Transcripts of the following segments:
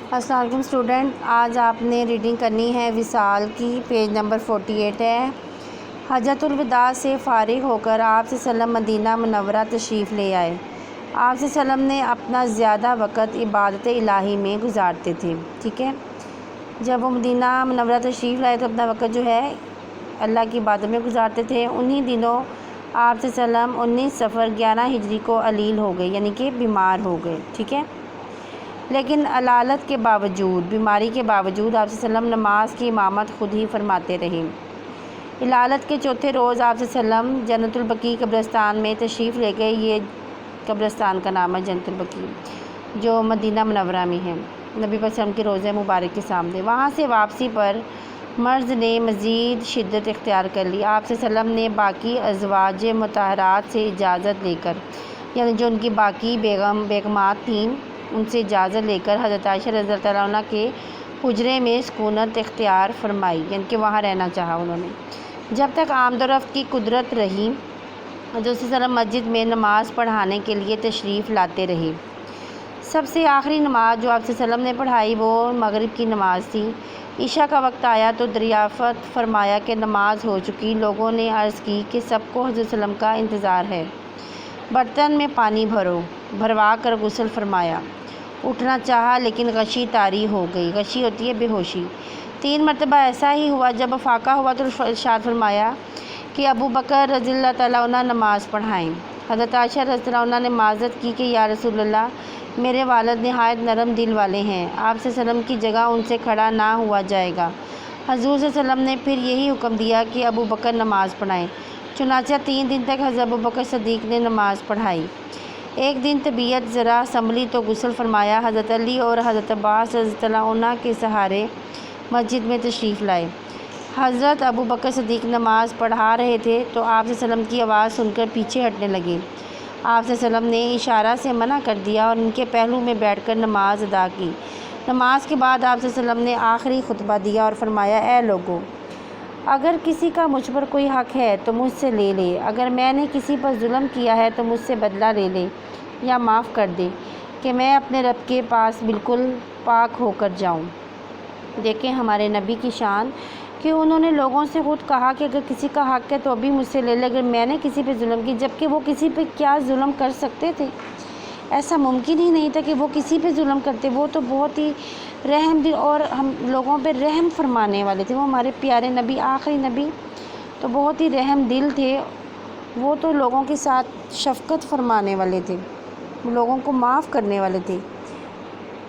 السلام علیکم اسٹوڈنٹ، آج آپ نے ریڈنگ کرنی ہے وصال کی، پیج نمبر 48 ہے۔ حجۃ الوداع سے فارغ ہو کر آپ صلی اللہ علیہ وسلم مدینہ منورہ تشریف لے آئے۔ آپ صلی اللہ علیہ وسلم نے اپنا زیادہ وقت عبادت الہی میں گزارتے تھے، ٹھیک ہے۔ جب وہ مدینہ منورہ تشریف لائے تو اپنا وقت جو ہے اللہ کی عبادت میں گزارتے تھے۔ انہی دنوں آپ صلی اللہ علیہ وسلم 19 صفر 11 ہجری کو علیل ہو گئے، یعنی کہ بیمار ہو گئے، ٹھیک ہے۔ لیکن علالت کے باوجود، بیماری کے باوجود آپ صلی اللہ علیہ وسلم نماز کی امامت خود ہی فرماتے رہے۔ علالت کے چوتھے روز آپ صلی اللہ علیہ وسلم جنت البقیع قبرستان میں تشریف لے گئے۔ یہ قبرستان کا نام ہے جنت البقیع، جو مدینہ منورہ میں ہے، نبی پاک صلی اللہ علیہ وسلم کے روضہ مبارک کے سامنے۔ وہاں سے واپسی پر مرض نے مزید شدت اختیار کر لی۔ آپ صلی اللہ علیہ وسلم نے باقی ازواج مطہرات سے اجازت لے کر، یعنی جو ان کی باقی بیگمات تھیں، ان سے اجازت لے کر حضرت عائشہ رضی اللہ عنہ کے حجرے میں سکونت اختیار فرمائی، یعنی کہ وہاں رہنا چاہا انہوں نے۔ جب تک آمد و رفت کی قدرت رہی، حضرت صلی اللہ علیہ وسلم مسجد میں نماز پڑھانے کے لیے تشریف لاتے رہے۔ سب سے آخری نماز جو آپ صلی اللہ علیہ وسلم نے پڑھائی وہ مغرب کی نماز تھی۔ عشاء کا وقت آیا تو دریافت فرمایا کہ نماز ہو چکی۔ لوگوں نے عرض کی کہ سب کو حضرت صلی اللہ علیہ وسلم کا انتظار ہے، برتن میں پانی بھروا کر غسل فرمایا۔ اٹھنا چاہا لیکن غشی طاری ہو گئی۔ غشی ہوتی ہے بے ہوشی۔ 3 مرتبہ ایسا ہی ہوا۔ جب افاقہ ہوا تو ارشاد فرمایا کہ ابو بکر رضی اللہ تعالیٰ عنہ نماز پڑھائیں۔ حضرت عائشہ رضی اللہ عنہ نے معذرت کی کہ یا رسول اللہ، میرے والد نہایت نرم دل والے ہیں، آپ صلی اللہ علیہ وسلم کی جگہ ان سے کھڑا نہ ہوا جائے گا۔ حضور صلی اللہ علیہ وسلم نے پھر یہی حکم دیا کہ ابو بکر نماز پڑھائیں۔ چنانچہ 3 دن تک حضرت ابو بکر صدیق نے نماز پڑھائی۔ ایک دن طبیعت ذرا سنبھلی تو غسل فرمایا۔ حضرت علی اور حضرت عباس رضی اللہ عنہ کے سہارے مسجد میں تشریف لائے۔ حضرت ابو بکر صدیق نماز پڑھا رہے تھے تو آپ صلی اللہ علیہ وسلم کی آواز سن کر پیچھے ہٹنے لگے۔ آپ صلی اللہ علیہ وسلم نے اشارہ سے منع کر دیا اور ان کے پہلو میں بیٹھ کر نماز ادا کی۔ نماز کے بعد آپ صلی اللہ علیہ وسلم نے آخری خطبہ دیا اور فرمایا، اے لوگو، اگر کسی کا مجھ پر کوئی حق ہے تو مجھ سے لے لے، اگر میں نے کسی پر ظلم کیا ہے تو مجھ سے بدلہ لے لے یا معاف کر دے، کہ میں اپنے رب کے پاس بالکل پاک ہو کر جاؤں۔ دیکھیں ہمارے نبی کی شان کہ انہوں نے لوگوں سے خود کہا کہ اگر کسی کا حق ہے تو ابھی مجھ سے لے لے، اگر میں نے کسی پہ ظلم کی، جبکہ وہ کسی پہ کیا ظلم کر سکتے تھے؟ ایسا ممکن ہی نہیں تھا کہ وہ کسی پہ ظلم کرتے۔ وہ تو بہت ہی رحم دل اور ہم لوگوں پہ رحم فرمانے والے تھے۔ وہ ہمارے پیارے نبی، آخری نبی تو بہت ہی رحم دل تھے۔ وہ تو لوگوں کے ساتھ شفقت فرمانے والے تھے، لوگوں کو معاف کرنے والے تھے،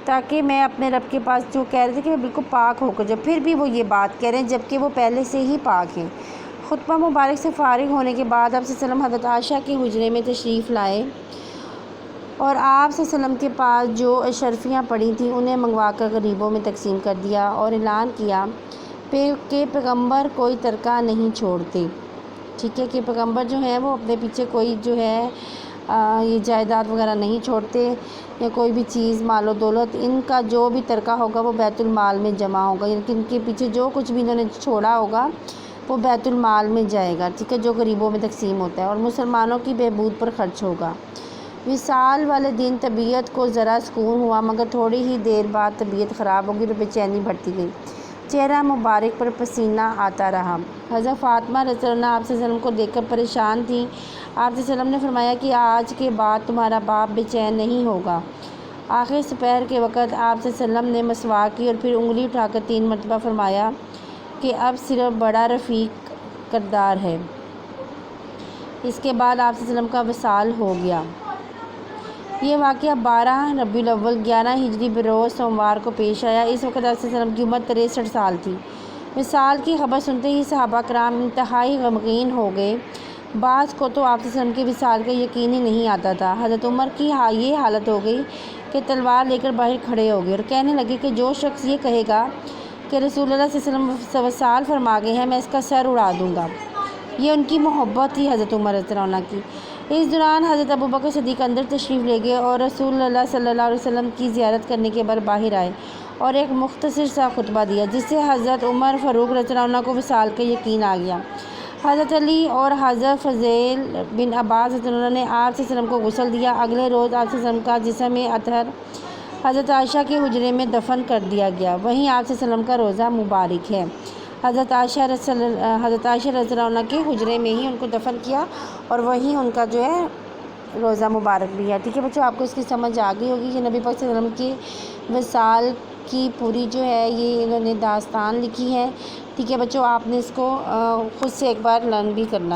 تاکہ میں اپنے رب کے پاس، جو کہہ رہے تھے کہ میں بالکل پاک ہو کر جب، پھر بھی وہ یہ بات کہہ رہے ہیں جبکہ وہ پہلے سے ہی پاک ہیں۔ خطبہ مبارک سے فارغ ہونے کے بعد آپ صلی اللہ علیہ وسلم حضرت عائشہ کے حجرے میں تشریف لائے اور آپ صلی اللہ علیہ وسلم کے پاس جو اشرفیاں پڑی تھیں انہیں منگوا کر غریبوں میں تقسیم کر دیا اور اعلان کیا کہ پیغمبر کوئی ترکہ نہیں چھوڑتے، ٹھیک ہے، کہ پیغمبر جو ہیں وہ اپنے پیچھے کوئی جو ہے یہ جائیداد وغیرہ نہیں چھوڑتے، یا کوئی بھی چیز، مال و دولت، ان کا جو بھی ترکہ ہوگا وہ بیت المال میں جمع ہوگا، یعنی کہ ان کے پیچھے جو کچھ بھی انہوں نے چھوڑا ہوگا وہ بیت المال میں جائے گا، ٹھیک ہے، جو غریبوں میں تقسیم ہوتا ہے اور مسلمانوں کی بہبود پر خرچ ہوگا۔ وصال والے دن طبیعت کو ذرا سکون ہوا، مگر تھوڑی ہی دیر بعد طبیعت خراب ہوگی تو بے چینی بڑھتی گئی، چہرہ مبارک پر پسینہ آتا رہا۔ حضرت فاطمہ رضی اللہ عنہا آپ صلی اللہ علیہ وسلم کو دیکھ کر پریشان تھیں۔ آپ صلی اللہ علیہ وسلم نے فرمایا کہ آج کے بعد تمہارا باپ بے چین نہیں ہوگا۔ آخر سپہر کے وقت آپ صلی اللہ علیہ وسلم نے مسواک کی اور پھر انگلی اٹھا کر 3 مرتبہ فرمایا کہ اب صرف بڑا رفیق کردار ہے۔ اس کے بعد آپ صلی اللہ علیہ وسلم کا وصال ہو گیا۔ یہ واقعہ 12 ربیع الاول 11 ہجری بروز سوموار کو پیش آیا۔ اس وقت آپ صلی اللہ علیہ وسلم کی عمر 63 سال تھی۔ وصال کی خبر سنتے ہی صحابہ کرام انتہائی غمگین ہو گئے۔ بعض کو تو آپ صلی اللہ علیہ وسلم کے وصال کا یقین ہی نہیں آتا تھا۔ حضرت عمر کی یہ حالت ہو گئی کہ تلوار لے کر باہر کھڑے ہو گئے اور کہنے لگے کہ جو شخص یہ کہے گا کہ رسول اللہ صلی اللہ علیہ وسلم وصال فرما گئے ہیں، میں اس کا سر اڑا دوں گا۔ یہ ان کی محبت تھی حضرت عمر رضی اللہ عنہ کی۔ اس دوران حضرت ابو بکر صدیق اندر تشریف لے گئے اور رسول اللہ صلی اللہ علیہ وسلم کی زیارت کرنے کے بعد باہر آئے اور ایک مختصر سا خطبہ دیا، جس سے حضرت عمر فاروق رضی اللہ عنہ کو وصال کا یقین آ گیا۔ حضرت علی اور حضرت فضیل بن عباس رضی اللہ عنہ نے آپ صلی اللہ علیہ وسلم کو غسل دیا۔ اگلے روز آپ صلی اللہ علیہ وسلم کا جسم اطہر حضرت عائشہ کے حجرے میں دفن کر دیا گیا، وہیں آپ صلی اللہ علیہ وسلم کا روزہ مبارک ہے۔ حضرت عائشہ رضی اللہ عنہ کے حجرے میں ہی ان کو دفن کیا اور وہیں ان کا جو ہے روزہ مبارک بھی ہے۔ ٹھیک ہے بچوں، آپ کو اس کی سمجھ آ گئی ہوگی کہ نبی پاک صلی اللہ علیہ وسلم کی وصال کی پوری جو ہے یہ انہوں نے داستان لکھی ہے۔ ٹھیک ہے بچوں، آپ نے اس کو خود سے ایک بار لرن بھی کرنا ہے۔